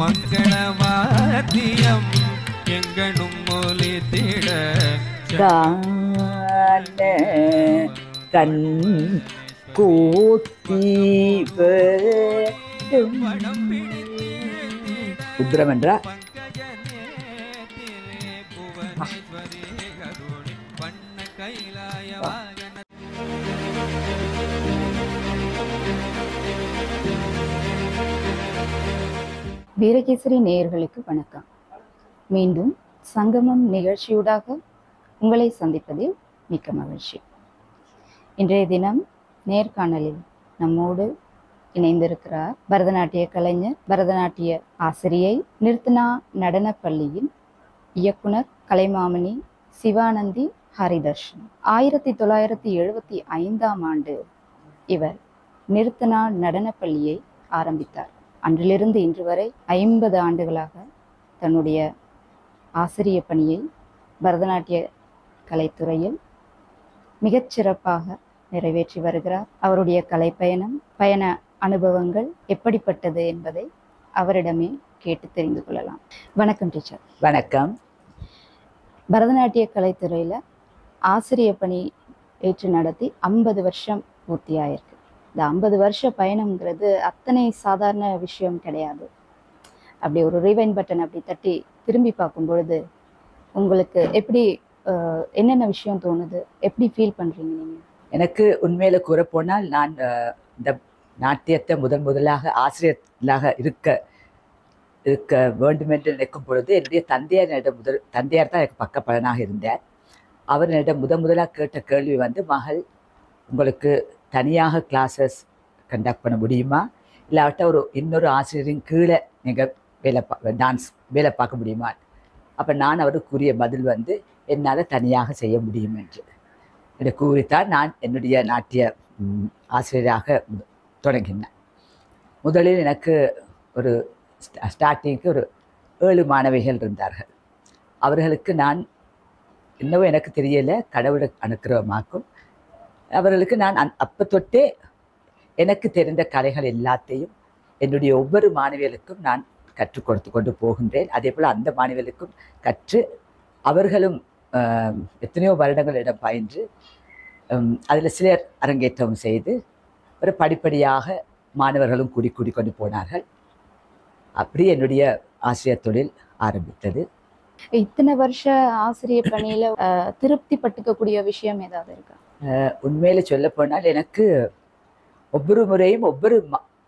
மங்களவாத்தியம் எங்கனும் மொழித்திட காண கண் கூட்டிவ உத்திரம் என்றா வீரகேசரி நேயர்களுக்கு வணக்கம். மீண்டும் சங்கமம் நிகழ்ச்சியூடாக உங்களை சந்திப்பதில் மிக்க மகிழ்ச்சி. இன்றைய தினம் நேர்காணலில் நம்மோடு இணைந்திருக்கிறார் பரதநாட்டிய கலைஞர், பரதநாட்டிய ஆசிரியை, நிர்த்தனா நடனப்பள்ளியின் இயக்குனர் கலைமாமணி சிவானந்தி ஹரிதர்ஷன். 1975ஆம் ஆண்டு இவர் நிர்த்தனா நடனப்பள்ளியை ஆரம்பித்தார். அன்றிலிருந்து இன்று வரை 50 ஆண்டுகளாக தன்னுடைய ஆசிரிய பணியை பரதநாட்டிய கலைத்துறையில் மிகச்சிறப்பாக நிறைவேற்றி வருகிறார். அவருடைய பயண அனுபவங்கள் எப்படிப்பட்டது என்பதை அவரிடமே கேட்டு தெரிந்து கொள்ளலாம். வணக்கம் டீச்சர். வணக்கம். பரதநாட்டிய கலைத்துறையில் ஆசிரிய பணி ஏற்று நடத்தி 50 வருஷம் பூர்த்தியாயிருக்கு. இந்த 50 வருஷ பயணம்ங்கிறது அத்தனை சாதாரண விஷயம் கிடையாது. அப்படி ஒரு ரீவைண்ட் பட்டன் அப்படி தட்டி திரும்பி பார்க்கும் பொழுது உங்களுக்கு எப்படி என்னென்ன விஷயம் தோணுது, எப்படி ஃபீல் பண்ணுறீங்க நீங்கள்? எனக்கு உண்மையில கூறப்போனால் நான் இந்த நாட்டியத்தை முதலாக ஆசிரியர்களாக இருக்க வேண்டும் என்று நினைக்கும் பொழுது என்னுடைய தந்தையார் தான் எனக்கு பக்கப்பலனாக இருந்தார். அவர் என்னிடம் முதலாக கேட்ட கேள்வி மகள், உங்களுக்கு தனியாக கிளாஸஸ் கண்டக்ட் பண்ண முடியுமா, இல்லாவிட்ட இன்னொரு ஆசிரியரின் கீழே நீங்கள் டான்ஸ் வேலை பார்க்க முடியுமா? அப்போ நான் அவருக்கு கூறிய பதில் என்னால் தனியாக செய்ய முடியும் என்று கூறித்தான் நான் என்னுடைய நாட்டிய ஆசிரியராக தொடங்கினேன். முதலில் எனக்கு ஒரு ஸ்டார்டிங்க்கு ஒரு 7 மாணவிகள் இருந்தார்கள். அவர்களுக்கு நான் இன்னமும் எனக்கு தெரியலை, கடவுளை அனுக்கிரகமாக்கும். அவர்களுக்கு நான் அப்போ தொட்டே எனக்கு தெரிந்த கலைகள் எல்லாத்தையும் என்னுடைய ஒவ்வொரு மாணவிகளுக்கும் நான் கற்றுக் கொடுத்து கொண்டு போகின்றேன். அதே போல் அந்த மாணவிகளுக்கும் கற்று அவர்களும் எத்தனையோ வருடங்களிடம் பயின்று அதில் சிலர் அரங்கேற்றம் செய்து ஒரு படிப்படியாக மாணவர்களும் கூடி கொண்டு போனார்கள். அப்படி என்னுடைய ஆசிரியர் தொழில் ஆரம்பித்தது. இத்தனை வருஷ ஆசிரியர் பணியில் திருப்தி பட்டுக்கக்கூடிய விஷயம் ஏதாவது இருக்கா? உண்மையில சொல்ல போனால் எனக்கு ஒவ்வொரு முறையும் ஒவ்வொரு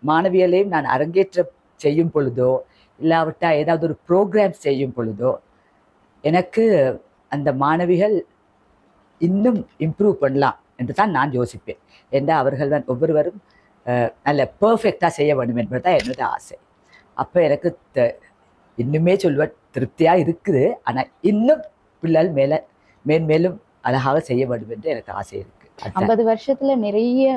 மாணவியலையும் நான் அரங்கேற்றம் செய்யும் பொழுதோ இல்லாவிட்டா ஏதாவது ஒரு ப்ரோக்ராம் செய்யும் பொழுதோ எனக்கு அந்த மாணவிகள் இன்னும் இம்ப்ரூவ் பண்ணலாம் என்று தான் நான் யோசிப்பேன். ஏன்னா அவர்கள் ஒவ்வொருவரும் நல்ல பர்ஃபெக்டாக செய்ய வேண்டும் என்பது தான் என்னோட ஆசை. அப்போ எனக்கு இன்னுமே சொல்வ திருப்தியாக இருக்குது. ஆனால் இன்னும் பிள்ளைகள் மேன்மேலும் அழகாக செய்ய வேண்டும் என்று எனக்கு ஆசை இருக்குது. 50 வருஷத்துல நிறைய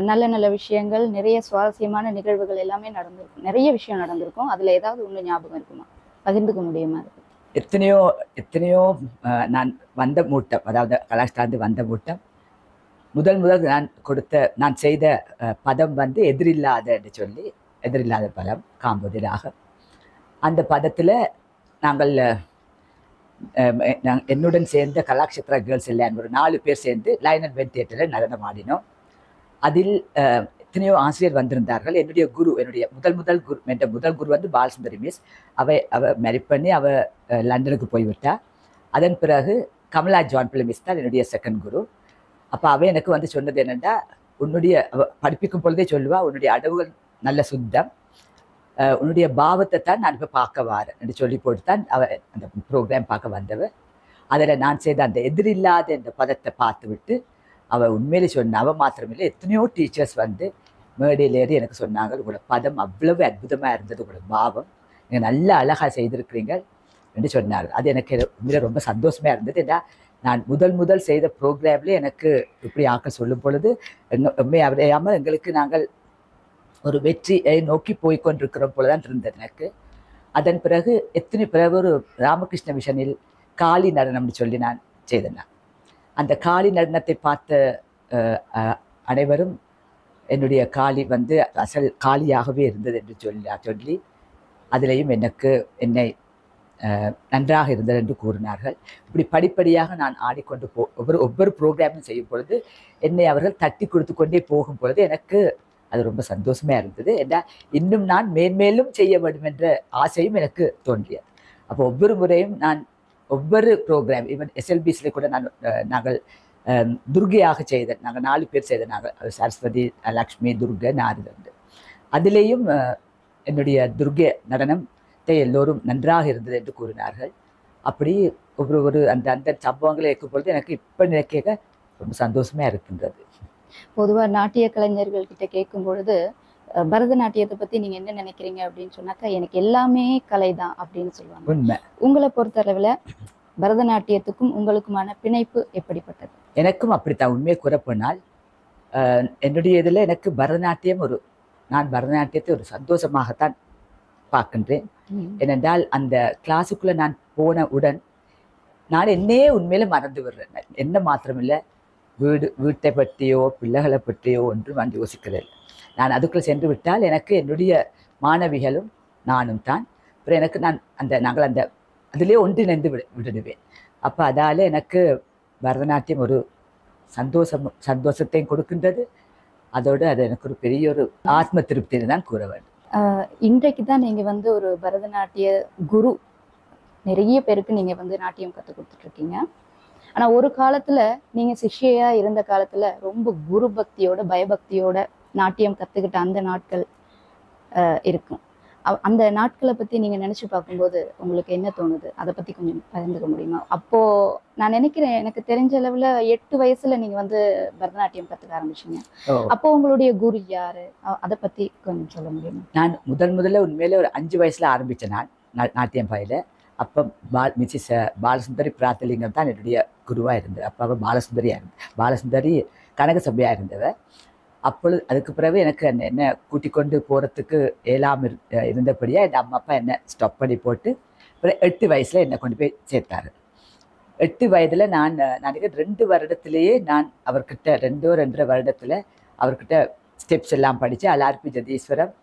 நல்ல நல்ல விஷயங்கள், நிறைய சுவாரஸ்யமான நிகழ்வுகள் எல்லாமே நடந்திருக்கும். நிறைய விஷயம் நடந்திருக்கும். அதில் ஏதாவது ஒன்று ஞாபகம் இருக்குமா, பகிர்ந்துக்க முடியுமா? எத்தனையோ நான் வந்த மூட்டம், அதாவது கலாஷ்டாந்து வந்த மூட்டம் முதல் நான் செய்த பதம் எதிரில்லாத என்று சொல்லி, எதிரில்லாத பதம் காம்போதிராக. அந்த பதத்தில் நாங்கள் என்னுடன் சேர்ந்த கலாக்ஷேத்ரா கேர்ள்ஸ் எல்லாம் ஒரு 4 பேர் சேர்ந்து லைன் அண்ட் வென் தியேட்டரில் நடனம் ஆடினோம். அதில் எத்தனையோ ஆசிரியர் வந்திருந்தார்கள். என்னுடைய முதல் குரு என்ற முதல் குரு பாலசுந்தரி மிஸ். அவ மேரி பண்ணி லண்டனுக்கு போய்விட்டாள். அதன் பிறகு கமலா ஜான் பிள்ளை மிஸ் தான் என்னுடைய செகண்ட் குரு. அப்போ அவ எனக்கு சொன்னது என்னென்னா, படிப்பிக்கும் பொழுதே சொல்லுவா, உன்னுடைய அடவுகள் நல்ல சுத்தம், உன்னுடைய பாவத்தை தான் நான் இப்போ பார்க்க வாரேன் என்று சொல்லி போட்டு தான் அந்த ப்ரோக்ராம் பார்க்க வந்தவ. அதில் நான் செய்த அந்த எதிரில்லாத இந்த பதத்தை பார்த்து விட்டு அவள் உண்மையிலே சொன்ன. அவள் மாத்திரமில்லை, எத்தனையோ டீச்சர்ஸ் மேடையில் ஏறி எனக்கு சொன்னாங்க, உங்களோட பதம் அவ்வளவு அற்புதமாக இருந்தது, உங்களோட பாவம் நீங்கள் நல்லா அழகாக செய்திருக்கிறீங்க என்று சொன்னார்கள். அது எனக்கு உண்மையில ரொம்ப சந்தோஷமாக இருந்தது. ஏன்னா நான் முதல் செய்த ப்ரோக்ராம்லேயே எனக்கு இப்படி ஆக்கள் சொல்லும் பொழுது அவரையாமல் எங்களுக்கு நாங்கள் ஒரு வெற்றியை நோக்கி போய்கொண்டிருக்கிறோம் போலதான் இருந்தது எனக்கு. அதன் பிறகு ஒரு ராமகிருஷ்ண மிஷனில் காளி நடனம்னு சொல்லி நான் செய்தேன். அந்த காளி நடனத்தை பார்த்த அனைவரும் என்னுடைய காளி அசல் காளியாகவே இருந்தது என்று சொல்லி அதிலேயும் என்னை நன்றாக இருந்தது என்று கூறினார்கள். இப்படி படிப்படியாக நான் ஆடிக்கொண்டு ஒவ்வொரு ப்ரோக்ராமும் செய்யும் பொழுது என்னை அவர்கள் தட்டி கொடுத்து கொண்டே போகும் பொழுது எனக்கு அது ரொம்ப சந்தோஷமாக இருந்தது. இன்னும் நான் மேன்மேலும் செய்ய வேண்டும் என்ற ஆசையும் எனக்கு தோன்றியது. அப்போ ஒவ்வொரு முறையும் நான் ஒவ்வொரு ப்ரோக்ராம் ஈவன் SLBஸில் கூட நாங்கள் துர்கையாக நாங்கள் 4 பேர் நாங்கள் சரஸ்வதி, லக்ஷ்மி, துர்கை, நாரதர். அதிலேயும் என்னுடைய துர்கை நடனத்தை எல்லோரும் நன்றாக இருந்தது என்று கூறினார்கள். அப்படி ஒரு அந்த சம்பவங்களை இருக்கும் பொழுது எனக்கு இப்போ நினைக்க ரொம்ப சந்தோஷமாக இருக்கின்றது. பொதுவாக நாட்டிய கலைஞர்கள் கிட்ட கேட்கும் பொழுது பரதநாட்டியத்தை பற்றி நீங்கள் என்ன நினைக்கிறீங்க அப்படின்னு சொன்னாக்கா எனக்கு எல்லாமே கலை தான் அப்படின்னு சொல்லுவாங்க. உண்மை. உங்களை பொறுத்தளவில் பரதநாட்டியத்துக்கும் உங்களுக்குமான பிணைப்பு எப்படிப்பட்டது? எனக்கும் அப்படித்தான். உண்மையை கூறப்போனால் என்னுடைய இதில் எனக்கு நான் பரதநாட்டியத்தை ஒரு சந்தோஷமாகத்தான் பார்க்கின்றேன். ஏனென்றால் அந்த கிளாஸுக்குள்ளே நான் போன உடன் நான் என்னையே உண்மையில மறந்து விடுறேன். என்ன மாத்திரமில்லை, வீட்டை பற்றியோ பிள்ளைகளை பற்றியோ ஒன்றும் நான் யோசிக்கிறதில்லை. நான் அதுக்குள்ளே சென்று விட்டால் எனக்கு என்னுடைய மாணவிகளும் நானும் தான். அப்புறம் எனக்கு நாங்கள் அதிலே ஒன்றிணைந்து விடுவேன். அப்போ அதால் எனக்கு பரதநாட்டியம் ஒரு சந்தோஷத்தையும் கொடுக்கின்றது. அதோடு அது எனக்கு ஒரு பெரிய ஒரு ஆத்ம திருப்தின்னு தான் கூற வேண்டும். இன்றைக்கு தான் நீங்கள் ஒரு பரதநாட்டிய குரு, நிறைய பேருக்கு நீங்கள் நாட்டியம் கற்றுக் கொடுத்துட்ருக்கீங்க. ஆனால் ஒரு காலத்தில் நீங்கள் சிஷ்யையாக இருந்த காலத்தில் ரொம்ப குரு பக்தியோட பயபக்தியோட நாட்டியம் கற்றுக்கிட்ட அந்த நாட்கள் இருக்கும். அந்த நாட்களை பற்றி நீங்கள் நினச்சி பார்க்கும்போது உங்களுக்கு என்ன தோணுது? அதை பற்றி கொஞ்சம் பகிர்ந்துக்க முடியுமா? அப்போது நான் நினைக்கிறேன், எனக்கு தெரிஞ்ச அளவில் 8 வயசில் நீங்கள் பரதநாட்டியம் கற்றுக்க ஆரம்பிச்சிங்க. அப்போது உங்களுடைய குரு யார்? அதை பற்றி கொஞ்சம் சொல்ல முடியுமா? நான் முதல்ல உண்மையிலே ஒரு 5 வயசில் ஆரம்பித்தேன் நான் நாட்டியம் பயில. அப்போ மிஸ்ஸஸ் பாலசுந்தரி பிராத்தலிங்கம் தான் என்னுடைய குருவாக இருந்தது. அப்போ பாலசுந்தரி கனகசபையாக இருந்தவ. அப்பொழுது அதுக்கு பிறகு எனக்கு என்ன கூட்டிக் கொண்டு போகிறதுக்கு இருந்தபடியாக என் அம்மா அப்பா என்னை ஸ்டாப் பண்ணி போட்டு அப்புறம் 8 வயசில் என்னை கொண்டு போய் சேர்த்தாரு. 8 வயதில் நான் 2 வருடத்திலேயே நான் அவர்கிட்ட 2.5 வருடத்தில் அவர்கிட்ட ஸ்டெப்ஸ் எல்லாம் படித்து அலார்பி ஜதீஸ்வரம்,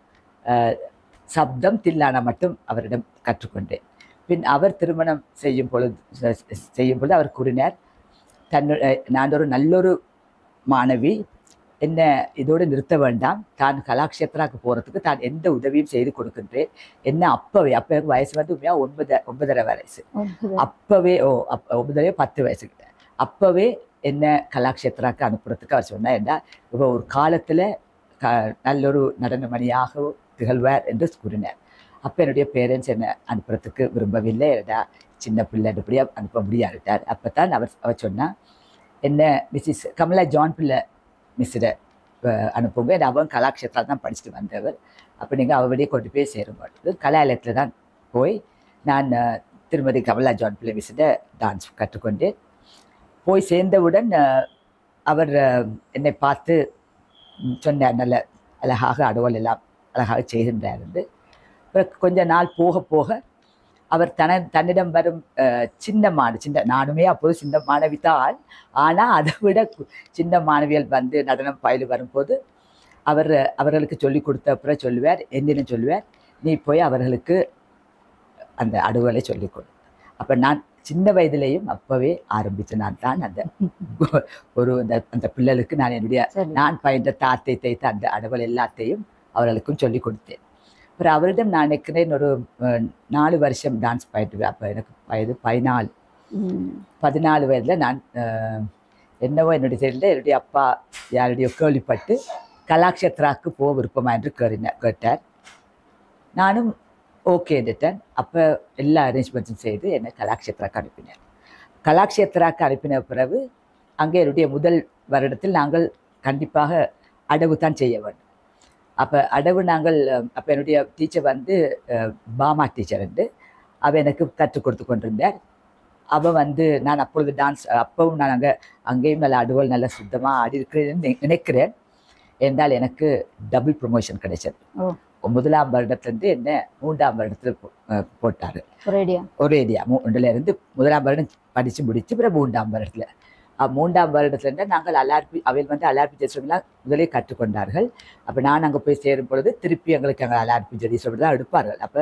சப்தம், தில்லானா மட்டும் அவரிடம் கற்றுக்கொண்டேன். பின் அவர் திருமணம் செய்யும் பொழுது அவர் கூறினார், நான் ஒரு நல்லொரு மாணவி, என்ன இதோடு நிறுத்த வேண்டாம், தான் கலாக்ஷேத்ராவுக்கு போகிறதுக்கு தான் எந்த உதவியும் செய்து கொடுக்கின்றேன். என்ன அப்போவே வயசு உண்மையாக 9.5 வயசு. அப்போவே 9-10 வயசுக்கிட்ட அப்போவே என்ன கலாக்ஷேத்ராவுக்கு அனுப்புறதுக்கு அவர் சொன்னார். என்ன இப்போ ஒரு காலத்தில் நல்லொரு நடனமணியாக திகழ்வார் என்று கூறினார். அப்போ என்னுடைய பேரண்ட்ஸ் என்னை அனுப்புறதுக்கு விரும்பவில்லை. சின்ன பிள்ளை அப்படியே அனுப்ப முடியாதுட்டார். அப்போ தான் அவர் சொன்னால், என்ன மிஸ்ஸஸ் கமலா ஜான் பிள்ளை மிஸ்ஸிட அனுப்புங்க, அவன் கலாக்ஷேத்ரால் தான் படிச்சுட்டு வந்தவர், அப்போ நீங்கள் அவருடைய கொண்டு போய் சேரும்போது கலாலயத்தில் தான் போய் நான் திருமதி கமலா ஜான் பிள்ளை மிஸ்ஸிட டான்ஸ் கற்றுக்கொண்டேன். போய் சேர்ந்தவுடன் அவர் என்னை பார்த்து சொன்னார், நல்ல அழகாக அடவல் எல்லாம் அழகாக செய்கின்றார். கொஞ்ச நாள் போக போக அவர் தன்னிடம் வரும் சின்ன நானுமே அப்போது சின்ன மாணவி தான், ஆனால் அதை விட சின்ன மாணவிகள் நடனம் பயில வரும்போது அவர்களுக்கு சொல்லிக் கொடுத்த அப்புறம் சொல்லுவார், என்னன்னு சொல்லுவார், நீ போய் அவர்களுக்கு அந்த அடுவலை சொல்லிக் கொடு. அப்போ நான் சின்ன வயதிலேயும் அப்போவே ஆரம்பித்து நான் தான் அந்த பிள்ளைகளுக்கு நான் பயின்ற தாத்தை தைத்த அந்த அடுவல் எல்லாத்தையும் அவர்களுக்கும் சொல்லிக் கொடுத்தேன். அப்புறம் அவரிடம் நான் நினைக்கிறேன் ஒரு 4 வருஷம் டான்ஸ் பயிற்றுவேன். அப்போ எனக்கு வயது 14 வயதில் நான் என்னவோ என்னுடைய தெரியல, என்னுடைய அப்பா யாருடைய கேள்விப்பட்டு கலாக்ஷேத்ராவுக்கு போக விருப்பமா என்று கேட்டார். நானும் ஓகேன்னுட்டேன். அப்போ எல்லா அரேஞ்ச்மெண்ட்ஸும் செய்து என்னை கலாக்ஷேத்ராவுக்கு அனுப்பினார். கலாக்ஷேத்ராவுக்கு அனுப்பின பிறகு அங்கே என்னுடைய முதல் வருடத்தில் நாங்கள் கண்டிப்பாக அடவு தான் செய்ய வேண்டும். அப்போ அடவு அப்போ என்னுடைய டீச்சர் பாமா டீச்சர் அவள் எனக்கு கற்றுக் கொடுத்து கொண்டிருந்தார். அவள் நான் அப்பொழுது டான்ஸ் அப்பவும் நான் அங்கேயும் நல்ல அடவல் நல்ல சுத்தமாக ஆடி இருக்கிறேன்னு நினைக்கிறேன். என்றால் எனக்கு டபுள் ப்ரொமோஷன் கிடைச்சது. 1ஆம் வருடத்துலேருந்து என்ன 3ஆம் வருடத்தில் போட்டார். ஒரேடியா 1லேருந்து 1ஆம் வருடம் படித்து முடித்து பிறகு 3ஆம் வருடத்தில் மூன்றாம் வருடத்துல நாங்கள் அலார்பி அவையில் வந்து அலார்பி ஜெஸ்லாம் முதலே கற்றுக்கொண்டார்கள். அப்போ நான் அங்கே போய் சேரும் பொழுது திருப்பி எங்களுக்கு அங்கே அலார்பி ஜெஸ்ட் தான் எடுப்பார்கள். அப்போ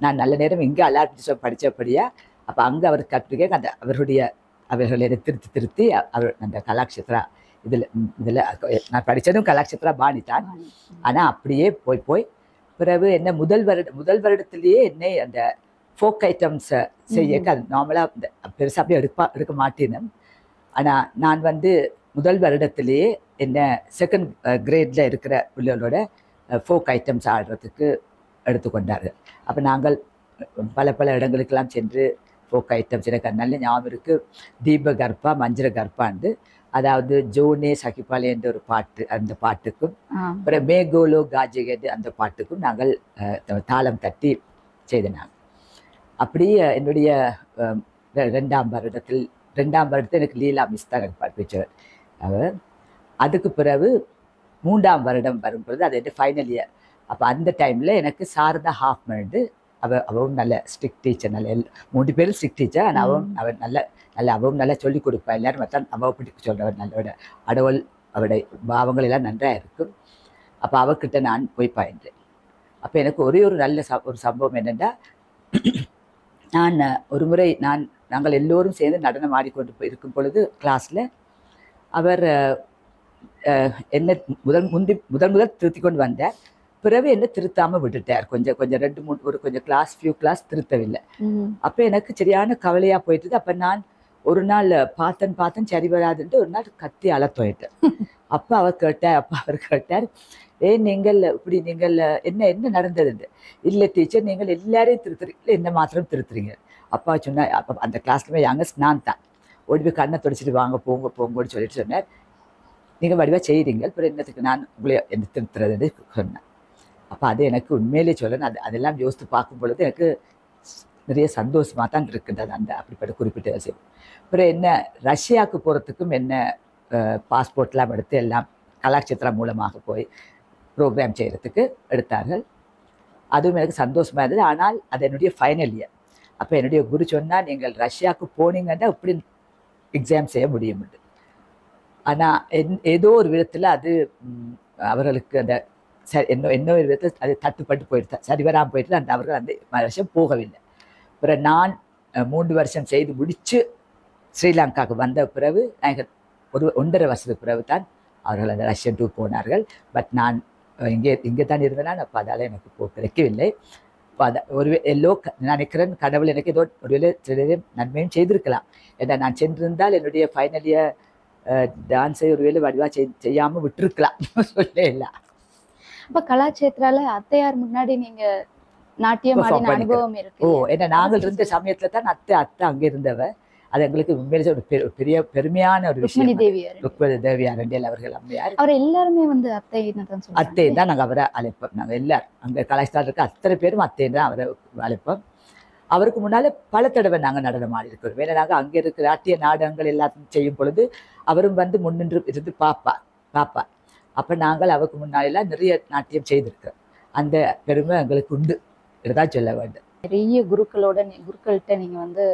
நான் நல்ல நேரம் இங்கே அலார்பி ஜெஸ் படித்தபடியா அப்போ அங்கே அவர் கற்றுக்க அந்த அவர்களை திருத்தி அவர் அந்த கலாக்ஷேத்ரா இதில் நான் படித்ததும் கலாக்ஷேத்ரா பாணி தான். ஆனால் அப்படியே போய் பிறகு என்ன முதல் வருடத்திலேயே என்னை அந்த ஃபோக் ஐட்டம்ஸை செய்ய அது நார்மலாக இந்த பெருசாக அப்படியே எடுக்க மாட்டேன். ஆனால் நான் வந்து முதல் வருடத்திலேயே என்ன செகண்ட் கிரேடில் இருக்கிற பிள்ளைகளோட ஃபோக் ஐட்டம்ஸ் ஆடுறதுக்கு எடுத்துக்கொண்டார்கள். அப்போ நாங்கள் பல இடங்களுக்கெல்லாம் சென்று ஃபோக் ஐட்டம்ஸ் எனக்கு நல்ல ஞாபகம் இருக்குது. தீப கர்ப்பா மஞ்சர கர்ப்பாண்டு, அதாவது ஜோனே சகிபாலே என்ற ஒரு பாட்டு, அந்த பாட்டுக்கும் அப்புறம் மேகோலோ காஜிகேடு அந்த பாட்டுக்கும் நாங்கள் தாளம் தட்டி செய்தனாங்க. அப்படியே என்னுடைய ரெண்டாம் வருடத்தில் எனக்கு லீலா மிஸ் தான் எனக்கு படிப்பிச்சவர் அவர். அதுக்கு பிறகு மூன்றாம் வருடம் வரும்பொழுது அது என்ன ஃபைனல் இயர். அப்போ அந்த டைமில் எனக்கு சாரதா ஹாஃப்மேண்டு அவவும் நல்ல ஸ்ட்ரிக்ட் டீச்சர், நல்ல 3 பேரும் ஸ்ட்ரிக்ட் டீச்சர். ஆனால் அவன் அவவும் நல்லா சொல்லிக் கொடுப்பா. எல்லாரும் மற்ற அவ பிடிக்க சொல்கிறவர் நல்லோட அடவல் அவருடைய பாவங்கள் எல்லாம் நன்றாக இருக்கும். அப்போ அவர்கிட்ட நான் போய் பயின்றேன். அப்போ எனக்கு ஒரே ஒரு நல்ல ஒரு சம்பவம் என்னென்னா, நான் ஒரு முறை நாங்கள் எல்லோரும் சேர்ந்து நடனம் ஆடிக்கொண்டு இருக்கும் பொழுது கிளாஸில் அவர் என்ன முதல் திருத்தி கொண்டு வந்தார். பிறகு என்ன திருத்தாமல் விட்டுட்டார். கொஞ்சம் 2-3 கொஞ்சம் ஃபியூ கிளாஸ் திருத்தவில்லை. அப்போ எனக்கு சரியான கவலையாக போயிட்டுது. அப்போ நான் ஒரு நாள் பார்த்தேன் சரி வராதுன்ட்டு ஒரு நாள் கத்தி அலத்தோயிட்டேன். அப்போ அவர் கேட்டார், நீங்கள் இப்படி நீங்கள் என்ன நடந்தது? இல்லை டீச்சர், நீங்கள் எல்லாரையும் திருத்துறீங்க, என்ன மாத்திரம் திருத்துறீங்க. அப்பா சொன்னார். அப்போ அந்த கிளாஸ்ல யங்கஸ்ட் நான் தான். ஓடி போய் கண்ணை துடைச்சிட்டு வாங்க போங்கன்னு சொல்லிட்டு சொன்னார். நீங்கள் வடிவாக செய்கிறீங்க, அப்புறம் என்னத்துக்கு நான் உங்களை என்ன திருத்துறதுன்னு சொன்னேன். அப்போ அது எனக்கு உண்மையிலே சொல்லணும். அதெல்லாம் யோசித்து பார்க்கும் பொழுது எனக்கு நிறைய சந்தோஷமாக தான் இருக்கின்றது அந்த அப்படிப்பட்ட குறிப்பிட்ட விஷயம். அப்புறம் என்ன ரஷ்யாவுக்கு போகிறதுக்கும் என்ன பாஸ்போர்ட்லாம் எடுத்து எல்லாம் கலாக்ஷேத்ரா மூலமாக போய் ப்ரோக்ராம் செய்கிறதுக்கு எடுத்தார்கள். அதுவும் எனக்கு சந்தோஷமாக இருந்தது. ஆனால் அது என்னுடைய ஃபைனல் இயர். அப்போ என்னுடைய குரு சொன்னால், நீங்கள் ரஷ்யாவுக்கு போனீங்கன்னா இப்படி எக்ஸாம் செய்ய முடியும். ஆனால் ஏதோ ஒரு விதத்தில் அது அவர்களுக்கு அந்த என்ன ஒரு விதத்தில் அது தட்டுப்பட்டு போயிட்டு சரி வராமல் போயிட்டு அந்த அவர்கள் அந்த வருஷம் போகவில்லை. அப்புறம் நான் 3 வருஷம் செய்து முடித்து ஸ்ரீலங்காவுக்கு வந்த பிறகு நாங்கள் ஒரு 1.5 வருஷத்துக்கு பிறகு தான் அவர்கள் அந்த ரஷ்யன் டூர் போனார்கள். பட் நான் இங்கே தான் இருந்தேன்னா அப்போ அதால் எனக்கு போக கிடைக்கவில்லை. இப்போ அதை நான் நினைக்கிறேன் கடவுள் எனக்கு ஏதோ ஒருவேளை நன்மையும் செய்திருக்கலாம். ஏன்னா நான் சென்றிருந்தால் என்னுடைய ஃபைனல் இயர் டான்ஸை ஒருவேளை வடிவாக செய்யாமல் விட்டுருக்கலாம் சொல்ல இல்லை. அப்போ கலாட்சேத்ரால அத்தையார் முன்னாடி நீங்க நாட்டியம் ஆடின அனுபவம் இருக்கு? ஏன்னா நாங்கள் இருந்த சமயத்துல தான் அத்தை அங்கே இருந்தவ. அது எங்களுக்கு உண்மையிலே ஒரு பெரிய பெருமையான ஒரு விஷயம். ருக்மணி தேவியார் அவர்கள் அம்மையார் அவர் எல்லாருமே வந்து அத்தை தான் நாங்கள் அவரை அழைப்போம். நாங்கள் எல்லாரும் அங்கே கலாச்சாரம் இருக்க அத்தனை பேரும் அத்தைன்னு தான் அவரை அழைப்போம். அவருக்கு முன்னால பல தடவை நாங்கள் நடனம் ஆடி இருக்கிறோம். ஏன்னா நாங்கள் அங்கே இருக்கிற நாட்டிய நாடகங்கள் எல்லாத்தையும் செய்யும் பொழுது அவரும் வந்து முன்னின்று இருந்து பார்ப்பா. அப்போ நாங்கள் அவருக்கு முன்னாலெல்லாம் நிறைய நாட்டியம் செய்திருக்கிறோம். அந்த பெருமை எங்களுக்கு உண்டு இதுதான் சொல்ல வேண்டும். நிறைய குருக்கள்கிட்ட நீங்கள் வந்து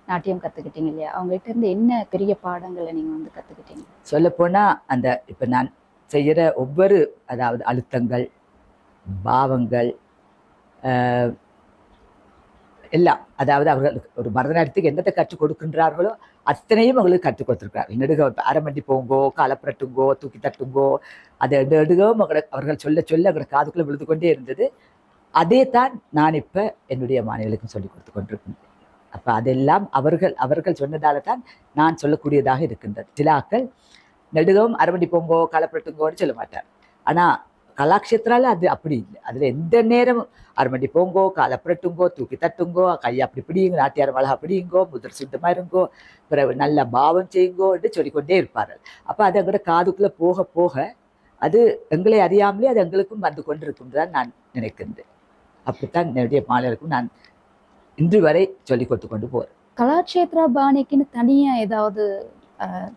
நாட்டியம் கற்றுக்கிட்டீங்க இல்லையா? அவங்கள்ட்ட இருந்து என்ன பெரிய பாடங்களை நீங்கள் வந்து கற்றுக்கிட்டீங்க? சொல்லப்போனால் அந்த இப்போ நான் செய்கிற ஒவ்வொரு அதாவது அழுத்தங்கள், பாவங்கள் எல்லாம், அதாவது அவர்கள் ஒரு பரதநாட்டியத்துக்கு என்னத்தை கற்றுக் கொடுக்கின்றார்களோ அத்தனையும் அவங்களுக்கு கற்றுக் கொடுத்துருக்காரு. நெடுக அரமண்டி போங்கோ, காலப்புரட்டுங்கோ, தூக்கி தட்டுங்கோ, அதை நெடுகவும் அவர்கள் சொல்ல அவங்களோட காதுக்குள்ளே விழுந்து கொண்டே இருந்தது. அதே தான் நான் இப்போ என்னுடைய மாணவர்களுக்கும் சொல்லிக் கொடுத்து கொண்டிருக்கின்றேன். அப்போ அதெல்லாம் அவர்கள் சொன்னதால தான் நான் சொல்லக்கூடியதாக இருக்கின்றது. சில ஆக்கள் நெடுகவும் அரமண்டி போங்கோ, காலப்புரட்டுங்கோன்னு சொல்ல மாட்டார். ஆனால் கலாக்ஷேத்ரால அது அப்படி இல்லை. அதில் எந்த நேரமும் அரமண்டி போங்கோ, காலப்புரட்டுங்கோ, தூக்கி தட்டுங்கோ, கையை அப்படி பிடிங்கோ, நாட்டியார் மழை பிடிங்கோ, முதல் சுத்தமாக இருங்கோ, பிறகு நல்ல பாவம் செய்யுங்கோன்னு சொல்லிக்கொண்டே இருப்பார்கள். அப்போ அது எங்களோட காதுக்குள்ளே போக போக அது எங்களை அறியாமலே அது எங்களுக்கும் வந்து கொண்டிருக்கும் தான் நான் நினைக்கின்றேன். அப்படித்தான் என்னுடைய மாணவர்களுக்கும் நான் இன்று வரை சொல்லிக் கொடுத்து கொண்டு போகிறேன். கலாட்சேத்ரா பாணிக்குன்னு தனியாக ஏதாவது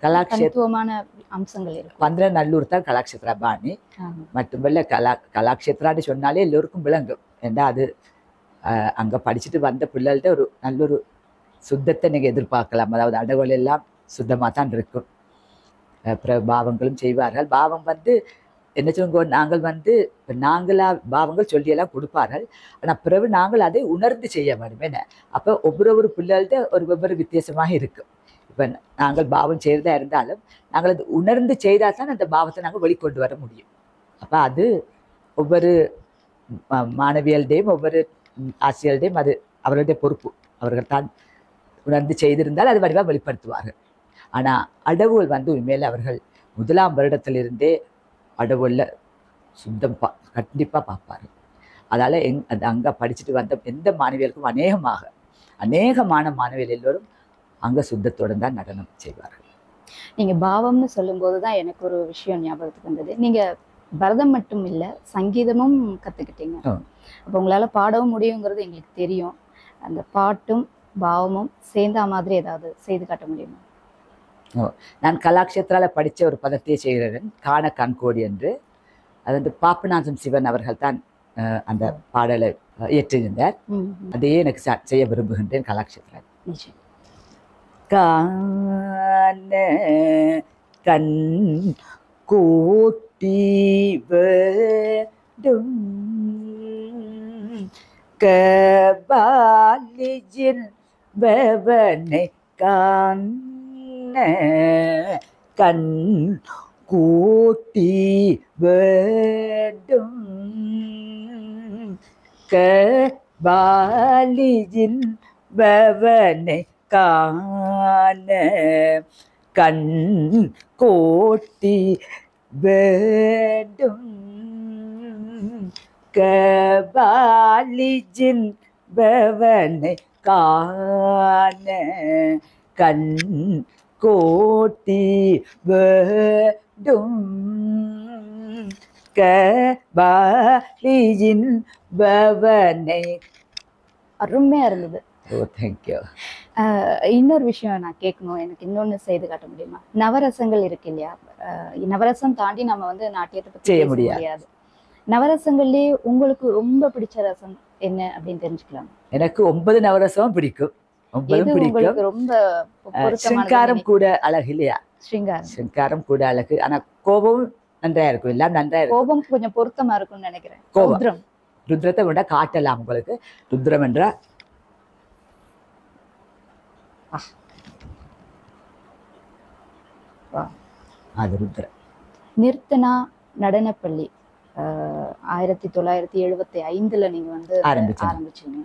கலாட்சேத்ரமான அம்சங்கள் இருக்கு? பந்திரநல்லூர் தான் கலாட்சேத்ரா பாணி. மட்டுமல்ல கலாட்சேத்ரான்னு சொன்னாலே எல்லோருக்கும் விளங்கும். ஏன்னா அது அங்கே படிச்சுட்டு வந்த பிள்ளைகள்கிட்ட ஒரு நல்லொரு சுத்தத்தை நீங்கள் எதிர்பார்க்கலாம். அதாவது அடவுகள் எல்லாம் சுத்தமாக தான் இருக்கும். பாவங்களும் செய்வார்கள். பாவம் வந்து என்ன சொல்லுங்க, நாங்கள் வந்து நாங்களா பாவங்கள் சொல்லியெல்லாம் கொடுப்பார்கள். ஆனால் பிறகு நாங்கள் அதை உணர்ந்து செய்ய வேண்டும். என்ன அப்போ ஒவ்வொரு பிள்ளைகள்கிட்ட ஒரு ஒவ்வொரு வித்தியாசமாக இருக்கும். இப்போ நாங்கள் பாவம் செய்கிறதா இருந்தாலும் நாங்கள் அது உணர்ந்து செய்தால் தான் அந்த பாவத்தை நாங்கள் வெளிக்கொண்டு வர முடியும். அப்போ அது ஒவ்வொரு மாணவியல்டையும் ஒவ்வொரு ஆசிரியர்கள்டையும் அது அவர்களுடைய பொறுப்பு. அவர்கள் தான் உணர்ந்து செய்திருந்தால் அது வடிவாக வெளிப்படுத்துவார்கள். ஆனால் அடவுள் வந்து உண்மையில் அவர்கள் 1ஆம் வருடத்திலிருந்தே அடவுளில் சுத்தம் கண்டிப்பாக பார்ப்பார்கள். அதால் அது அங்கே படிச்சுட்டு வந்த எந்த மாணவியருக்கும் அநேகமான மாணவியல் எல்லோரும் அங்கே சுத்தத்துடன் தான் நடனம் செய்வார்கள். நீங்கள் பாவம்னு சொல்லும்போது தான் எனக்கு ஒரு விஷயம் ஞாபகத்துக்கு வந்தது. நீங்கள் பரதம் மட்டும் இல்லை, சங்கீதமும் கற்றுக்கிட்டீங்க. அப்போ உங்களால் பாடவும் முடியுங்கிறது எங்களுக்கு தெரியும். அந்த பாட்டும் பாவமும் சேர்ந்த மாதிரி ஏதாவது செய்து காட்ட முடியுமா? நான் கலாக்ஷேத்திராவில் படித்த ஒரு பதத்தை செய்கிறேன், காண கண்கோடி என்று. அது வந்து பாப்பநாசம் சிவன் அவர்கள் தான் அந்த பாடலை இயற்றியிருந்தார். அதையே எனக்கு செய்ய விரும்புகின்றேன் கலாக்ஷேத்திரம். காண கண் கோட்டி வேண்டும் கபாலிஜின் பவனை காண கண் கூட்டி வேண்டும் கபாலிஜின் பவனை காண கண் கோட்டி வேண்டும் கபாலிஜின் பவனை காண கண் கோட்டி வேண்டும் கபாலிஜின் பவனை. அருமையாக இருந்தது. தேங்க்யூ. இன்னொரு விஷயம் நான் கேட்கணும், எனக்கு இன்னொன்று செய்து காட்ட முடியுமா? நவரசங்கள் இருக்கு இல்லையா, நவரசம் தாண்டி நம்ம வந்து நாட்டியத்தை பற்றி செய்ய முடியாது. நவரசங்கள்லேயே உங்களுக்கு ரொம்ப பிடிச்ச ரசம் என்ன அப்படின்னு தெரிஞ்சுக்கலாம்? எனக்கு 9 நவரசமும் பிடிக்கும். 9 பிடிக்கும். ரொம்ப சிங்காரம் கூட அழகு இல்லையா? சிங்காரம் கூட அழகு. ஆனா கோபமும் நன்றா இருக்கும். எல்லாம் நன்றா இருக்கும். கோபம் கொஞ்சம் பொருத்தமா இருக்கும்னு நினைக்கிறேன். ருத்ரம், ருத்ரத்தை விட காட்டலாம் உங்களுக்கு. ருத்ரம் என்றா அது ருத்ரம். நிர்த்தனா நடனப்பள்ளி 1975 நீங்க வந்து ஆரம்பிச்சீங்க.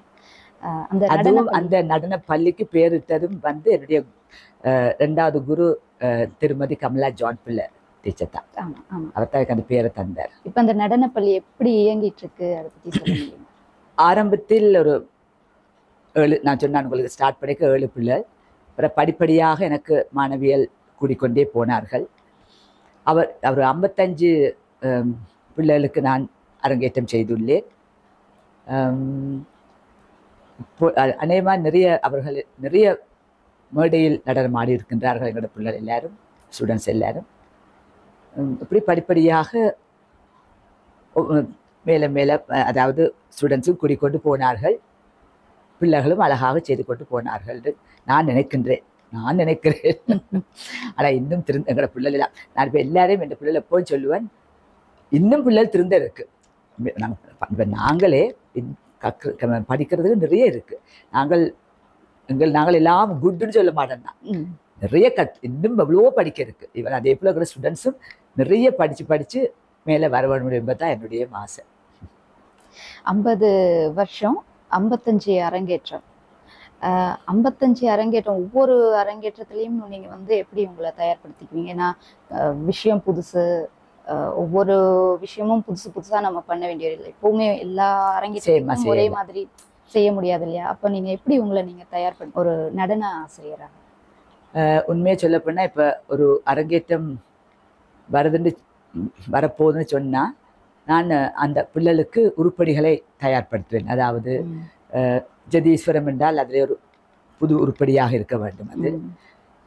அந்த நடன பள்ளிக்கு பேரிட்டதும் வந்து என்னுடைய 2வது குரு திருமதி கமலா ஜான் பிள்ளை டீச்சர் தான். அவர் தான் அந்த பேரை தந்தார். இப்ப அந்த நடன பள்ளி எப்படி இயங்கிட்டு இருக்கு, அதை பத்தி சொல்ல முடியுமா? ஆரம்பத்தில் ஒரு 7, நான் சொன்ன உங்களுக்கு ஸ்டார்ட் பண்ணிக்க 7 பிள்ளை. அப்புறம் படிப்படியாக எனக்கு மாணவியல் கூடிக்கொண்டே போனார்கள். அவர் 55 பிள்ளைகளுக்கு நான் அரங்கேற்றம் செய்துள்ளேன். அநேகமாக அவர்கள் நிறைய மேடையில் நடனம் ஆடி இருக்கின்றார்கள் எங்களோட பிள்ளைகள் எல்லாரும், ஸ்டூடெண்ட்ஸ் எல்லாரும். இப்படி படிப்படியாக மேலே மேலே அதாவது ஸ்டூடெண்ட்ஸும் கூடிக்கொண்டு போனார்கள், பிள்ளைகளும் அழகாக செய்து கொண்டு போனார்கள் நான் நினைக்கிறேன். ஆனால் இன்னும் எங்களோட பிள்ளைகள் எல்லாம், நான் இப்போ எல்லாரையும் என் பிள்ளைகள் எப்போவும் சொல்லுவேன், இன்னும் பிள்ளைகள் திருந்த இருக்கு. நாங்களே படிக்கிறதுக்கு நிறைய இருக்கு. நாங்கள் எல்லாம் குட்டுன்னு சொல்ல மாட்டோம் தான், நிறைய இன்னும் எவ்வளவோ படிக்க இருக்கு. இவன் அதே போல இருக்கிற ஸ்டூடெண்ட்ஸும் நிறைய படித்து மேலே வர வேண்டும் என்பது தான் என்னுடைய ஆசை. 50 வருஷம் 55 அரங்கேற்றம். 55 அரங்கேற்றம், ஒவ்வொரு அரங்கேற்றத்துலேயும் நீங்கள் வந்து எப்படி உங்களை தயார்படுத்திக்குவீங்க? ஏன்னா விஷயம் புதுசு, ஒவ்வொரு விஷயமும் புதுசாக நம்ம பண்ண வேண்டியதில்லை. எப்பவுமே எல்லா அரங்கேற்றமும் ஒரே மாதிரி செய்ய முடியாது இல்லையா? அப்போ நீங்கள் எப்படி உங்களை தயார்படுத்த ஒரு நடன ஆசிரியராக? உண்மையை சொல்லப்போனால் இப்போ ஒரு அரங்கேற்றம் வரப்போகுதுன்னு சொன்னால் நான் அந்த பிள்ளைகளுக்கு உருப்படிகளை தயார்படுத்துவேன். அதாவது ஜதீஸ்வரம் என்றால் அதில் ஒரு புது உருப்படியாக இருக்க வேண்டும். அது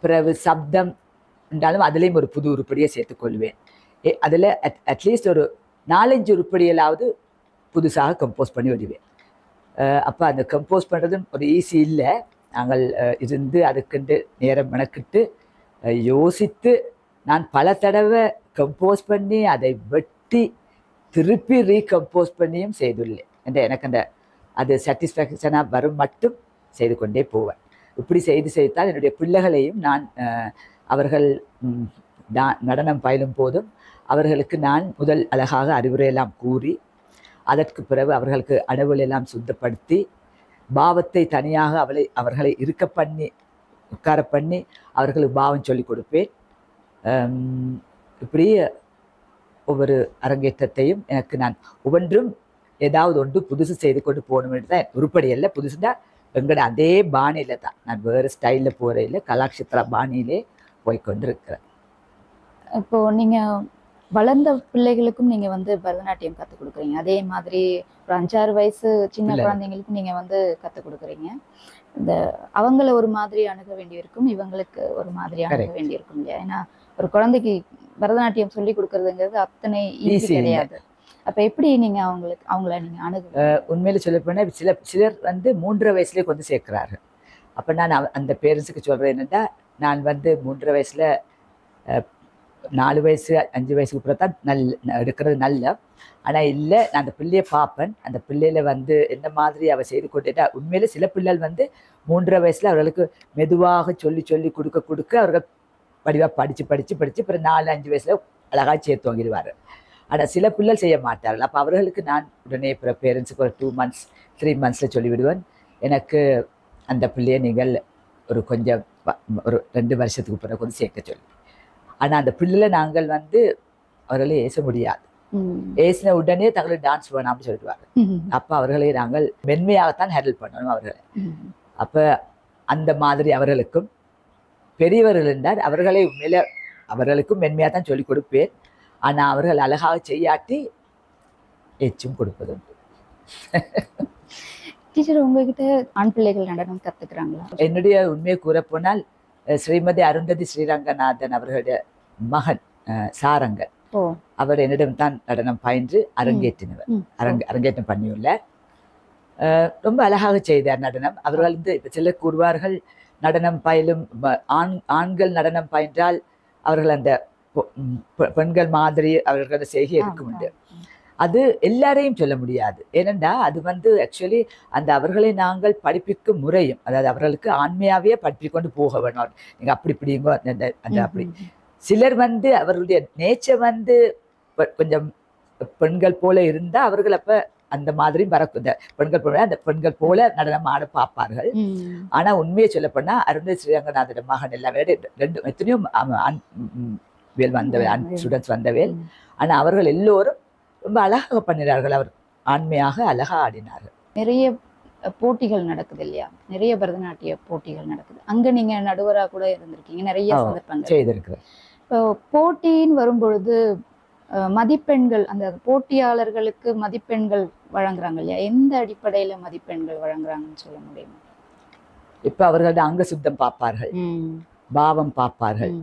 பிறகு சப்தம் என்றாலும் அதுலேயும் ஒரு புது உருப்படியை சேர்த்துக்கொள்வேன். அதில் அட்லீஸ்ட் ஒரு 4-5 உருப்படிகளாவது புதுசாக கம்போஸ் பண்ணி விடுவேன். அப்போ அந்த கம்போஸ் பண்ணுறதும் ஒரு ஈஸி இல்லை. நாங்கள் இருந்து அதுக்குண்டு நேரம் மெனக்கிட்டு யோசித்து நான் பல தடவை கம்போஸ் பண்ணி அதை வெட்டி திருப்பி ரீகம்போஸ் பண்ணியும் செய்துள்ளேன். எனக்கு அது சாட்டிஸ்ஃபேக்ஷனாக வரும் மட்டும் செய்து கொண்டே போவேன். இப்படி செய்தால் என்னுடைய பிள்ளைகளையும் நான் அவர்கள் நடனம் பயிலும் போதும் அவர்களுக்கு நான் முதல் அழகாக அறிவுரையெல்லாம் கூறி அதற்கு பிறகு அவர்களுக்கு அடவுளெல்லாம் சுத்தப்படுத்தி பாவத்தை தனியாக அவர்களை இருக்க பண்ணி உட்கார பண்ணி அவர்களுக்கு பாவம் சொல்லிக் கொடுப்பேன். இப்படி ஒவ்வொரு அரங்கேற்றத்தையும் எனக்கு நான் ஒவ்வொன்றும் ஏதாவது ஒன்று புதுசு செய்து கொண்டு போகணும்னு தான் உருப்படி இல்லை. புதுசுனா எங்களோட அதே பாணியில் தான், நான் வேறு ஸ்டைலில் போகிறையில் கலாக்ஷேத்ரா பாணியிலே போய்கொண்டு இருக்கிறேன். இப்போது நீங்கள் வளர்ந்த பிள்ளைகளுக்கும் நீங்கள் வந்து பரதநாட்டியம் கற்றுக் கொடுக்குறீங்க, அதே மாதிரி ஒரு 5-6 வயசு சின்ன குழந்தைங்களுக்கும் நீங்கள் வந்து கற்றுக் கொடுக்குறீங்க. இந்த அவங்கள ஒரு மாதிரி அணுக வேண்டியிருக்கும், இவங்களுக்கு ஒரு மாதிரி அணுக வேண்டியிருக்கும் இல்லையா? ஏன்னா ஒரு குழந்தைக்கு பரதநாட்டியம் சொல்லி கொடுக்கறதுங்கிறது அத்தனை ஈஸி கிடையாது. அப்போ எப்படி நீங்கள் அவங்கள நீங்கள் அணுகு? உண்மையில சொல்ல போனால் சிலர் வந்து 3.5 வயசுலேயே கொண்டு சேர்க்குறாரு. அப்போ நான் அந்த பேரண்ட்ஸுக்கு சொல்கிறேன் என்னென்னா, நான் வந்து 3.5 வயசில் 4 வயசு 5 வயசுக்கு அப்புறம் தான் எடுக்கிறது நல்ல. ஆனால் இல்லை, நான் அந்த பிள்ளையை பார்ப்பேன். அந்த பிள்ளையில வந்து என்ன மாதிரி அவள் செய்து கொண்டுட்டா உண்மையில சில பிள்ளைகள் வந்து 3.5 வயசில் அவர்களுக்கு மெதுவாக சொல்லி கொடுக்க அவர்கள் படிவாக படித்து அப்புறம் 4-5 வயசில் அழகாக சேர்த்து வாங்கிடுவார். ஆனால் சில பிள்ளைகள் செய்ய மாட்டார்கள். அப்போ அவர்களுக்கு நான் உடனே இப்போ பேரண்ட்ஸுக்கு ஒரு 2 months 3 monthஸில் சொல்லிவிடுவேன், எனக்கு அந்த பிள்ளையை நீங்கள் கொஞ்சம் ஒரு 2 வருஷத்துக்கு பிறகு கொஞ்சம் சேர்க்க சொல்லி. ஆனால் அந்த பிள்ளைல நாங்கள் வந்து அவர்களை ஏச முடியாது. ஏசின உடனே தங்களுக்கு டான்ஸ் வேணாம்னு சொல்லிடுவாங்க. அப்போ அவர்களை நாங்கள் மென்மையாகத்தான் ஹேண்டில் பண்ணணும் அவர்களை. அப்போ அந்த மாதிரி அவர்களுக்கும் பெரியவர்கள் இருந்தால் அவர்களை உண்மையில அவர்களுக்கும் மென்மையாக தான் சொல்லிக் கொடுப்பேன். ஆனால் அவர்கள் அழகாக செய்யாட்டி எச்சும் கொடுப்பது உண்டு. டீச்சர், உங்ககிட்ட ஆண் பிள்ளைகள் நடனம் கற்றுக்குறாங்களா? என்னுடைய உண்மையை கூறப்போனால் ஸ்ரீமதி அருந்ததி ஸ்ரீரங்கநாதன் அவர்களுடைய மகன் சாரங்கன் அவர் என்னிடம் தான் நடனம் பயின்று அரங்கேற்றம் பண்ணியுள்ளார். ரொம்ப அழகாக செய்தார் நடனம். அவர்கள் வந்து இப்போ சிலர் கூறுவார்கள், நடனம் பயிலும் ஆண்கள் நடனம் பயின்றால் அவர்கள் அந்த பெண்கள் மாதிரி அவர்களோட செய்கை இருக்கும் உண்டு. அது எல்லாரையும் சொல்ல முடியாது. ஏனென்றா அது வந்து ஆக்சுவலி அந்த அவர்களை நாங்கள் படிப்பிக்கும் முறையும், அதாவது அவர்களுக்கு ஆண்மையாகவே படிப்பிக்கொண்டு போக வேணும். நீங்கள் அப்படி இப்படிங்கோ அந்த அப்படி சிலர் வந்து அவர்களுடைய நேச்சர் வந்து கொஞ்சம் பெண்கள் போல இருந்தால் அவர்கள் அப்போ அந்த மாதிரி பெண்கள் போல அந்த பெண்கள் போல நடனம் ஆட பார்ப்பார்கள். ஆனால் உண்மையை சொல்லப்போனா அருந்ததி ஸ்ரீரங்கநாதன் மகன் எல்லாமே எத்தனையோ ஸ்டூடெண்ட்ஸ் வந்தவேல். ஆனால் அவர்கள் எல்லோரும் ரொம்ப அழகாக பண்ணினார்கள். அவர் ஆண்மையாக அழகாக ஆடினார்கள். நிறைய போட்டிகள் நடக்குது இல்லையா? நிறைய பரதநாட்டிய போட்டிகள் நடக்குது. அங்கே நீங்கள் நடுவராக கூட இருந்திருக்கீங்க, நிறைய சந்தர்ப்பங்கள் செய்திருக்கிறேன். இப்போ போட்டின்னு வரும்பொழுது மதிப்பெண்கள், அந்த போட்டியாளர்களுக்கு மதிப்பெண்கள் வழங்குறாங்க இல்லையா? எந்த அடிப்படையில் மதிப்பெண்கள் வழங்குறாங்கன்னு சொல்ல முடியுமா? இப்போ அவர்களோட அங்க சுத்தம் பார்ப்பார்கள், பாவம் பார்ப்பார்கள்,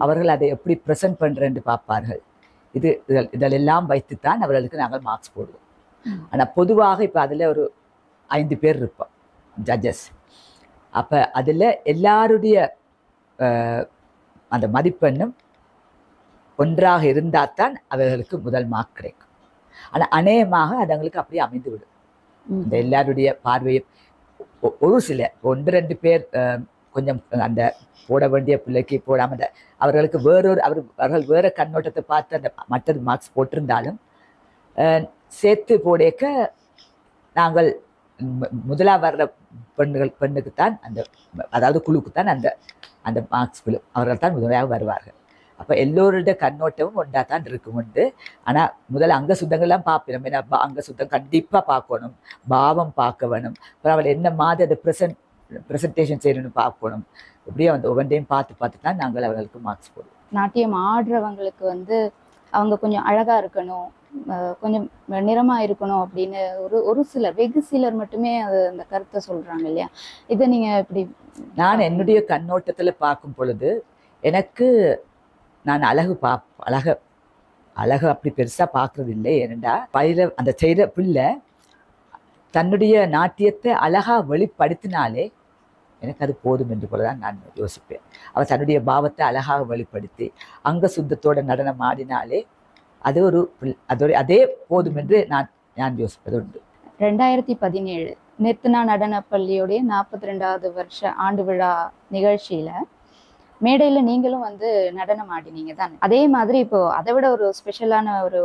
அவர்கள் அதை எப்படி ப்ரெசென்ட் பண்ணுறேன்னு பார்ப்பார்கள். இதெல்லாம் வைத்துத்தான் அவர்களுக்கு நாங்கள் மார்க்ஸ் போடுவோம். ஆனால் பொதுவாக இப்போ அதில் ஒரு 5 பேர் இருப்போம் ஜட்ஜஸ். அப்போ அதில் எல்லாருடைய அந்த மதிப்பெண்ணும் ஒன்றாக இருந்தால் தான் அவர்களுக்கு முதல் மார்க் கிடைக்கும். ஆனால் அநேகமாக அது அவங்களுக்கு அப்படியே அமைந்து விடும். இந்த எல்லாருடைய பார்வையும் ஒரு சில 1-2 பேர் கொஞ்சம் அந்த போட வேண்டிய பிள்ளைக்கு போடாமல் அவர்களுக்கு அவர்கள் வேறு கண்ணோட்டத்தை பார்த்து அந்த மற்றது மார்க்ஸ் போட்டிருந்தாலும் சேர்த்து போடேக்க நாங்கள் முதலாக வர்ற பெண்ணுக்குத்தான் அதாவது குழுக்குத்தான் அந்த மார்க்ஸ் விழும். அவர்கள் தான் முதலாக வருவார்கள். அப்போ எல்லோருடைய கண்ணோட்டமும் ஒன்றா தான் இருக்கும் உண்டு. ஆனால் முதல்ல அங்க சுத்தங்கள்லாம் பார்ப்போம். ஏன்னா அங்க சுத்தம் கண்டிப்பாக பார்க்கணும், பாவம் பார்க்க வேணும், அப்புறம் அவள் என்ன மாதிரி அதை ப்ரெசன்டேஷன் செய்யணும்னு பார்க்கணும். இப்படியே வந்து ஒவ்வொன்றையும் பார்த்து தான் நாங்கள் அவர்களுக்கு மார்க்ஸ் போடுவோம். நாட்டியம் ஆடுறவங்களுக்கு வந்து அவங்க கொஞ்சம் அழகாக இருக்கணும், கொஞ்சம் நிறமாக இருக்கணும் அப்படின்னு ஒரு சிலர், வெகு சிலர் மட்டுமே அந்த கருத்தை சொல்கிறாங்க இல்லையா? இதை நீங்கள் இப்படி நான் என்னுடைய கண்ணோட்டத்தில் பார்க்கும் பொழுது எனக்கு நான் அழகு அப்படி பெருசாக பார்க்குறது இல்லை. ஏனெண்டா அந்த செய்கிற பிள்ளை தன்னுடைய நாட்டியத்தை அழகாக வெளிப்படுத்தினாலே எனக்கு அது போதும் என்று போல தான் நான் யோசிப்பேன். அவர் தன்னுடைய பாவத்தை அழகாக வெளிப்படுத்தி அங்க சுத்தத்தோட நடனம் ஆடினாலே அதே போதும் என்று நான் யோசிப்பது உண்டு. 2017 நிர்த்தனா நடனப்பள்ளியுடைய 42வது வருஷ ஆண்டு விழா நிகழ்ச்சியில மேடையில நீங்களும் வந்து நடனம் ஆடினீங்க தானே. அதே மாதிரி இப்போ அதை விட ஒரு ஸ்பெஷலான ஒரு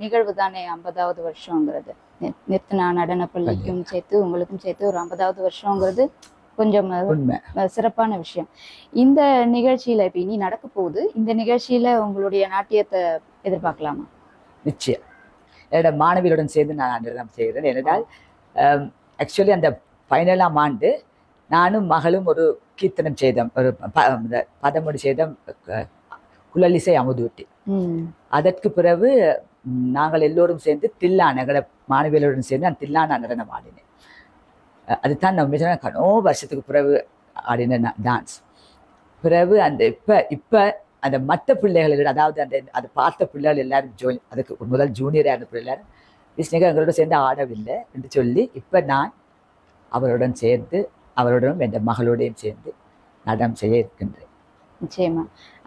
நிகழ்வு தானே 50வது வருஷங்கிறது. நிர்த்தனா நடனப்பள்ளிக்கும் சேர்த்து உங்களுக்கும் சேர்த்து ஒரு 50வது வருஷங்கிறது கொஞ்சம் சிறப்பான விஷயம். இந்த நிகழ்ச்சியில இப்ப இனி நடக்க போகுது, இந்த நிகழ்ச்சியில உங்களுடைய நாட்டியத்தை எதிர்பார்க்கலாமா? நிச்சயம். என்னோட மாணவியருடன் சேர்ந்து நான் நடனம் செய்கிறேன். ஏனென்றால் ஆக்சுவலி அந்த 15ஆம் ஆண்டு நானும் மகளும் ஒரு கீர்த்தனம் செய்தோம், ஒரு பதமொழி செய்தோம், குழலிசை அமுதூட்டி. அதற்கு பிறகு நாங்கள் எல்லோரும் சேர்ந்து தில்லான எங்களோட மாணவியருடன் சேர்ந்து நான் தில்லான நடனம் ஆடினேன். அதுதான் நம்ம கனோ வருஷத்துக்கு பிறகு ஆடின டான்ஸ். பிறகு அந்த இப்போ அந்த மற்ற பிள்ளைகள், அதாவது அதை பார்த்த பிள்ளைகள் எல்லாரும் அதுக்கு முதல் ஜூனியராக இருந்த பிள்ளைகள் விஷ்ணுகர் எங்களோட சேர்ந்து ஆடவில்லை என்று சொல்லி இப்போ நான் அவருடன் சேர்ந்து அவருடனும் என் மகளோடையும் சேர்ந்து நடனம் செய்ய இருக்கின்றேன். நிச்சயமா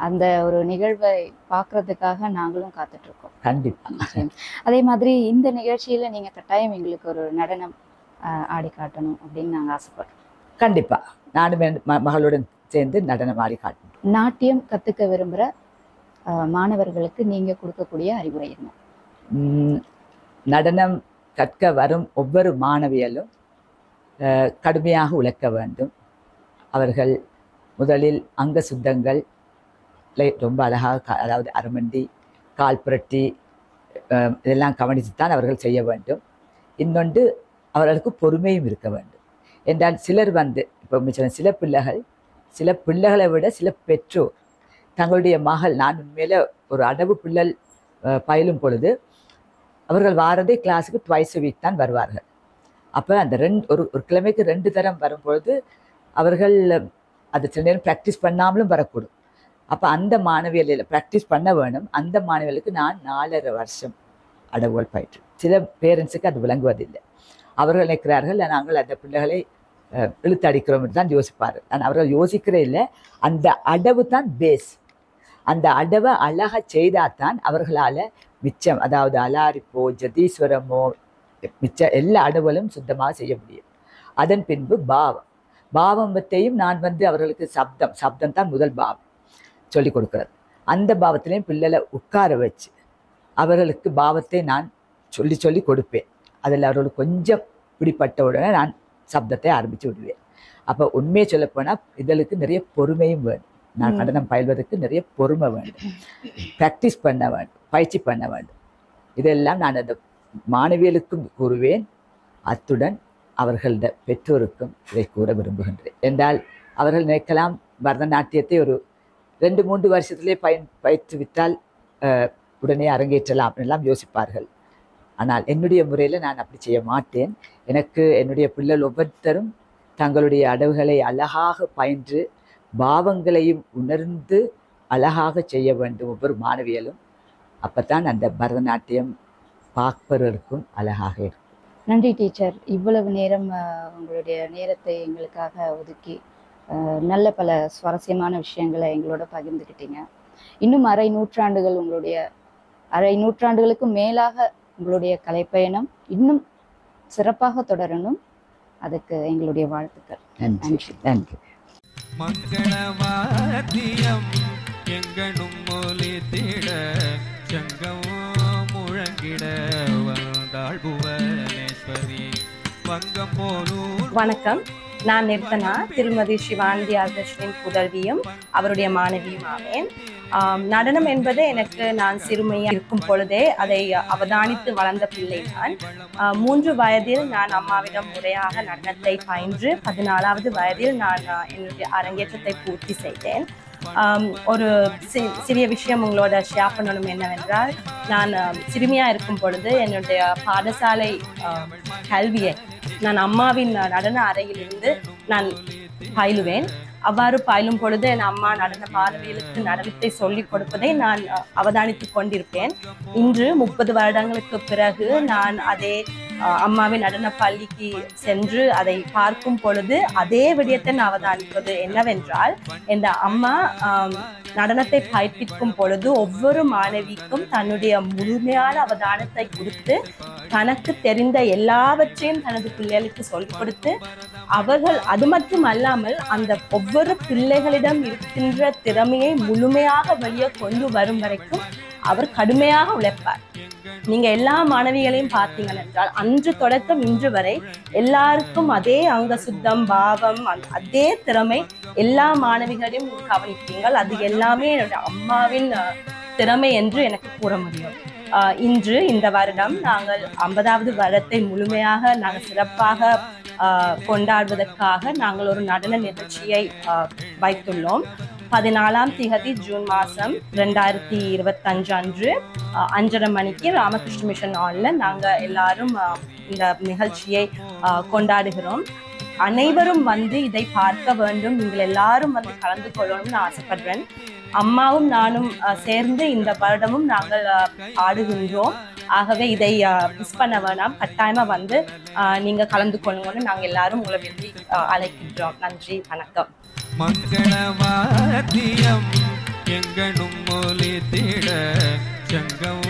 அந்த ஒரு நிகழ்வை பார்க்கறதுக்காக நாங்களும் காத்துட்டு இருக்கோம். கண்டிப்பா. அதே மாதிரி இந்த நிகழ்ச்சியில நீங்க கட்டாயம் எங்களுக்கு ஒரு நடனம் ஆடி காட்டணும் அப்படின்னு நாங்கள் ஆசைப்படுறோம். கண்டிப்பா நானும் என் மகளுடன் சேர்ந்து நடனம் ஆடி காட்டணும். நாட்டியம் கத்துக்க விரும்புகிற மாணவர்களுக்கு நீங்க கொடுக்கக்கூடிய அறிவுரை என்ன? நடனம் கற்க வரும் ஒவ்வொரு மாணவியலும் கடுமையாக உழைக்க வேண்டும். அவர்கள் முதலில் அங்க சுத்தங்கள் ரொம்ப அழகாக, அதாவது அரமண்டி, கால் புரட்டி இதெல்லாம் கவனித்துத்தான் அவர்கள் செய்ய வேண்டும். இன்னொன்று அவர்களுக்கு பொறுமையும் இருக்க வேண்டும். என்றால் சிலர் வந்து இப்போ சில பிள்ளைகளை விட சில பெற்றோர் தங்களுடைய மகள், நான் உண்மையில ஒரு அடவு பிள்ளை பயிலும் பொழுது அவர்கள் வாரதே கிளாஸுக்கு ட்வைஸ் வீக் தான் வருவார்கள். அப்போ அந்த ஒரு கிழமைக்கு 2 தரம் வரும்பொழுது அவர்கள் அது சில நேரம் ப்ராக்டிஸ் பண்ணாமலும் வரக்கூடும். அப்போ அந்த மாணவியல் ப்ராக்டிஸ் பண்ண வேணும். அந்த மாணவியலுக்கு நான் 4.5 வருஷம் அடவுகள் பயிற்று. சில பேரண்ட்ஸுக்கு அது விளங்குவதில்லை. அவர்கள் நினைக்கிறார்கள் நாங்கள் அந்த பிள்ளைகளை இழுத்து அடிக்கிறோம் என்று தான் யோசிப்பார்கள். ஆனால் அவர்கள் யோசிக்கிறே இல்லை. அந்த அடவு தான் பேஸ். அந்த அடவை அழகாக செய்தால்தான் அவர்களால் மிச்சம், அதாவது அலாரிப்போ ஜதீஸ்வரமோ மிச்ச எல்லா அடவுகளும் சுத்தமாக செய்ய முடியும். அதன் பின்பு பாவத்தையும் நான் வந்து அவர்களுக்கு சப்தம் தான் முதல் பாவம் சொல்லிக் கொடுக்கிறது. அந்த பாவத்திலையும் பிள்ளைகளை உட்கார வச்சு அவர்களுக்கு பாவத்தை நான் சொல்லி கொடுப்பேன். அதில் அவர்களுக்கு கொஞ்சம் பிடிப்பட்ட உடனே நான் சப்தத்தை ஆரம்பித்து விடுவேன். அப்போ உண்மையை சொல்லப்போனால் இதற்கு நிறைய பொறுமையும் வேணும். நான் நடனம் பயில்வதற்கு நிறைய பொறுமை வேண்டும், ப்ராக்டிஸ் பண்ண வேண்டும், பயிற்சி பண்ண வேண்டும். இதெல்லாம் நான் அந்த மாணவியலுக்கும் கூறுவேன், அத்துடன் அவர்களோட பெற்றோருக்கும் இதை கூற விரும்புகின்றேன். என்றால் அவர்கள் நினைக்கலாம் பரதநாட்டியத்தை ஒரு 2-3 வருஷத்திலே பயிற்றுவித்தால் உடனே அரங்கேற்றலாம் அப்படின்லாம் யோசிப்பார்கள். ஆனால் என்னுடைய முறையில் நான் அப்படி செய்ய மாட்டேன். எனக்கு என்னுடைய பிள்ளைகள் ஒவ்வொருத்தரும் தங்களுடைய அடவுகளை அழகாக பயின்று பாவங்களையும் உணர்ந்து அழகாக செய்ய வேண்டும் ஒவ்வொரு மாணவியலும். அப்போத்தான் அந்த பரதநாட்டியம் பார்ப்பவர்களுக்கும் அழகாக இருக்கும். நன்றி டீச்சர். இவ்வளவு நேரம் உங்களுடைய நேரத்தை எங்களுக்காக ஒதுக்கி நல்ல பல சுவாரஸ்யமான விஷயங்களை எங்களோட பகிர்ந்துக்கிட்டீங்க. இன்னும் அரை நூற்றாண்டுகளுக்கும் மேலாக உங்களுடைய கலைப்பயணம் இன்னும் சிறப்பாக தொடரணும். அதுக்கு எங்களுடைய வாழ்த்துக்கள். நன்றி. நன்றி. மங்களவாத்தியம் எங்கனும் ஒலித்திட சங்கம் முழங்கிட வந்தாள் புவனேஸ்வரி வங்கம் போலூர். வணக்கம், நான் நிர்த்தனா, திருமதி சிவானந்தி ஆதர்ஷின் புதல்வியும் அவருடைய மாணவியும் ஆவேன். நடனம் என்பது எனக்கு நான் சிறுமையாக இருக்கும் பொழுதே அதை அவதானித்து வளர்ந்த பிள்ளை நான். 3 வயதில் நான் அம்மாவிடம் முறையாக நடனத்தை பயின்று 14வது வயதில் நான் என்னுடைய அரங்கேற்றத்தை பூர்த்தி செய்தேன். ஒரு சிறிய விஷயம் உங்களோட ஷேர் பண்ணணும் என்னவென்றால், நான் சிறுமியாக இருக்கும் பொழுது என்னுடைய பாடசாலை கல்வியை நான் அம்மாவின் நடன அறையிலிருந்து நான் பயிலுவேன். அவ்வாறு பயிலும் பொழுது என் அம்மா நடன மாணவிகளுக்கு நடனத்தை சொல்லிக் கொடுப்பதை நான் அவதானித்து கொண்டிருப்பேன். இன்று 30 வருடங்களுக்கு பிறகு நான் அதே அம்மாவின் நடன பள்ளிக்கு சென்று அதை பார்க்கும் பொழுது அதே விடயத்தை நான் அவதானிப்பது என்னவென்றால், இந்த அம்மா நடனத்தை பயிற்பிக்கும் பொழுது ஒவ்வொரு மாணவிக்கும் தன்னுடைய முழுமையான அவதானத்தை கொடுத்து தனக்கு தெரிந்த எல்லாவற்றையும் தனது பிள்ளைகளுக்கு சொல்லிக் கொடுத்து அவர்கள் அது மட்டும் அல்லாமல் அந்த ஒவ்வொரு பிள்ளைகளிடம் இருக்கின்ற திறமையை முழுமையாக வெளியே கொண்டு வரும் வரைக்கும் அவர் கடுமையாக உழைப்பார். நீங்க எல்லா மாணவிகளையும் பார்த்தீங்கள் என்றால் அன்று தொடக்கம் இன்று வரை எல்லாருக்கும் அதே அங்க சுத்தம் பாவம் அதே திறமை எல்லா மாணவிகளையும் கவனிப்பீங்கள். அது எல்லாமே என்னுடைய அம்மாவின் திறமை என்று எனக்கு கூற முடியும். இன்று இந்த வருடம் நாங்கள் 50வது வருடத்தை முழுமையாக நாங்கள் சிறப்பாக கொண்டாடுவதற்காக நாங்கள் ஒரு நடன நிகழ்ச்சியை வைத்துள்ளோம். 14ஆம் தேதி ஜூன் மாதம் 2025 அன்று 5:30 மணிக்கு ராமகிருஷ்ண மிஷன் ஹாலில் நாங்கள் எல்லாரும் இந்த நிகழ்ச்சியை கொண்டாடுகிறோம். அனைவரும் வந்து இதை பார்க்க வேண்டும், நீங்கள் எல்லாரும் வந்து கலந்து கொள்ளணும்னு ஆசைப்படுறேன். அம்மாவும் நானும் சேர்ந்து இந்த வருடமும் நாங்கள் ஆடுகின்றோம். ஆகவே இதை மிஸ் பண்ண வேணாம், கட்டாயமா வந்து நீங்க கலந்து கொள்ளுங்கன்னு நாங்கள் எல்லாரும் உங்களை விரும்பி அழைக்கின்றோம். நன்றி, வணக்கம். மங்களவாத்தியம் எங்கனும் ஒலித்திட சங்கம்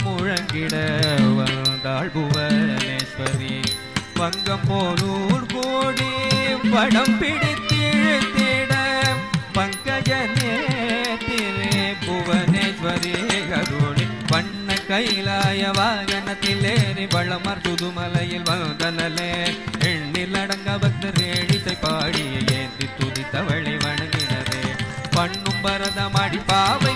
முழங்கிட வந்தாள் புவனேஸ்வரி. வங்கம் போலூர் கோடி படம் பிடித்திழுத்திட பங்கஜனே திரு புவனேஸ்வரி கருணி வண்ண கைலாய வாகனத்திலேறி வளமர் புதுமலையில் வந்தனலே எண்ணில் அடங்க பக்தர் ஏழிசை பாடிய ஏந்தி துதித்தவளை வணங்கினரே. பண்ணும் பரதமாடி பாவை